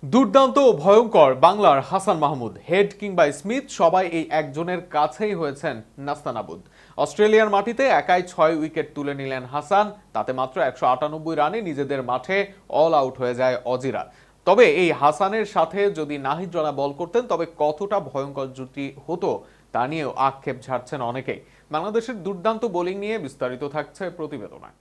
দুর্দান্ত ও ভয়ঙ্কর বাংলার হাসান মাহমুদ। হেড কিংবা স্মিথ সবাই এই একজনের কাছেই হয়েছেন নাস্তানাবুদ। অস্ট্রেলিয়ার মাটিতে একাই 6 উইকেট তুলে নিলেন হাসান। তাতে মাত্র 198 রানে নিজেদের মাঠে অল আউট হয়ে যায় অজিরা। তবে এই হাসানের সাথে যদি নাহিদ রানা বল করতেন তবে কতটা ভয়ঙ্কর জুটি হতো তা নিয়েও আক্ষেপ ঝাড়ছেন অনেকেই। বাংলাদেশের দুর্দান্ত বোলিং নিয়ে বিস্তারিত থাকছে প্রতিবেদনায়।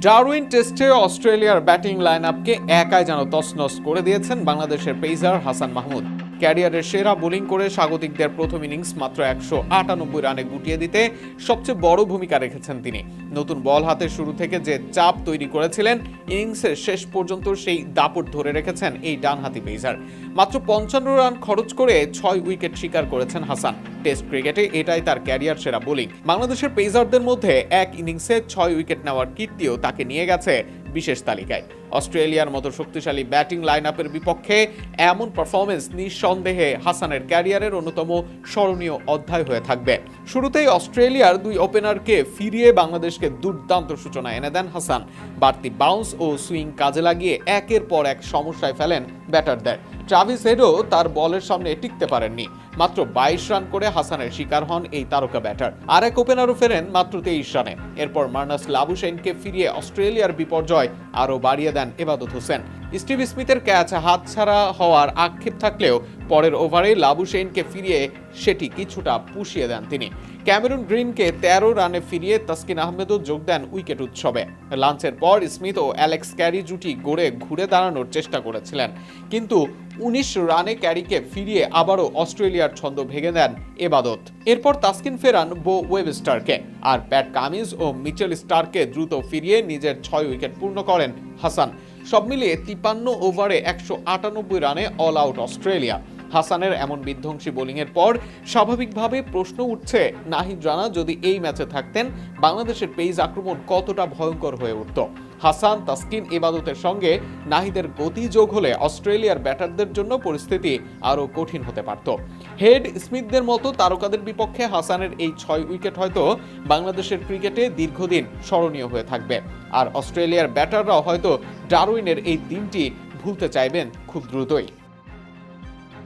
ডারউইন টেস্টে অস্ট্রেলিয়ার ব্যাটিং লাইনআপকে একাই যেন তছনছ করে দিয়েছেন বাংলাদেশের পেসার হাসান মাহমুদ। ক্যারিয়ারের সেরা বোলিং করে স্বাগতিকদের প্রথম ইনিংস মাত্র 198 রানে গুটিয়ে দিতে সবচেয়ে বড় ভূমিকা রেখেছেন তিনি। নতুন বল হাতে শুরু থেকে যে চাপ তৈরি করেছিলেন, ইনিংসের শেষ পর্যন্ত সেই দাপট ধরে রেখেছেন এই ডানহাতি পেসার। মাত্র 55 রান খরচ করে 6 উইকেট শিকার করেছেন হাসান। টেস্ট ক্রিকেটে এটাই তার ক্যারিয়ার সেরা বোলিং। বাংলাদেশের পেসারদের মধ্যে এক ইনিংসে 6 উইকেট নেওয়ার কীর্তিও তাকে নিয়ে গেছে বিশেষ তালিকায়। অস্ট্রেলিয়ার মতো শক্তিশালী ব্যাটিং লাইনআপের বিপক্ষে এমন পারফরমেন্স নিঃসন্দেহে হাসানের ক্যারিয়ারের অন্যতম স্মরণীয় অধ্যায় হয়ে থাকবে। শুরুতেই অস্ট্রেলিয়ার দুই ওপেনারকে ফিরিয়ে বাংলাদেশকে দুর্দান্ত সূচনা এনে দেন হাসান। বাড়তি বাউন্স ও সুইং কাজে লাগিয়ে একের পর এক সমস্যায় ফেলেন ব্যাটারদের। ট্রাভিস হেডও তার বলের সামনে টিকতে পারেননি। মাত্র 22 রান করে হাসানের শিকার হন এই তারকা ব্যাটার। আরেক ওপেনারও ফেরেন মাত্র 23 রানে। এরপর মার্নাস লাবুশেইনকে ফিরিয়ে অস্ট্রেলিয়ার বিপর্যয় আরও বাড়িয়ে দেন এবাদত হোসেন। স্টিভ স্মিথের ক্যাচ হাতছাড়া হওয়ার আক্ষেপ থাকলেও পরের ওভারে লাবুশেইনকে ফিরিয়ে সেটি কিছুটা পুষিয়ে দেন তিনি। ক্যামেরুন গ্রিনকে 13 রানে ফিরিয়ে তাসকিন আহমেদও যোগ দেন উইকেট উৎসবে। লাঞ্চের পর স্মিথ ও অ্যালেক্স ক্যারি জুটি গড়ে ঘুরে দাঁড়ানোর চেষ্টা করেছিলেন, কিন্তু 19 রানে ক্যারিকে ফিরিয়ে আবারও অস্ট্রেলিয়ার ছন্দ ভেঙে দেন এবাদত। এরপর তাসকিন ফেরান বো ওয়েবস্টারকে, আর প্যাট কামিন্স ও মিচেল স্টারকে দ্রুত ফিরিয়ে নিজের 6 উইকেট পূর্ণ করেন হাসান। সব মিলিয়ে 53 ওভারে 198 রানে অল আউট অস্ট্রেলিয়া। হাসানের এমন বিধ্বংসী বোলিংয়ের পর স্বাভাবিকভাবে প্রশ্ন উঠছে, নাহিদ রানা যদি এই ম্যাচে থাকতেন বাংলাদেশের পেস আক্রমণ কতটা ভয়ঙ্কর হয়ে উঠত। হাসান, তাসকিন, ইবাদতের সঙ্গে নাহিদের গতি যোগ হলে অস্ট্রেলিয়ার ব্যাটারদের জন্য পরিস্থিতি আরও কঠিন হতে পারত। হেড, স্মিথদের মতো তারকাদের বিপক্ষে হাসানের এই 6 উইকেট হয়তো বাংলাদেশের ক্রিকেটে দীর্ঘদিন স্মরণীয় হয়ে থাকবে। আর অস্ট্রেলিয়ার ব্যাটাররাও হয়তো ডারউইনের এই দিনটি ভুলতে চাইবেন খুব দ্রুতই।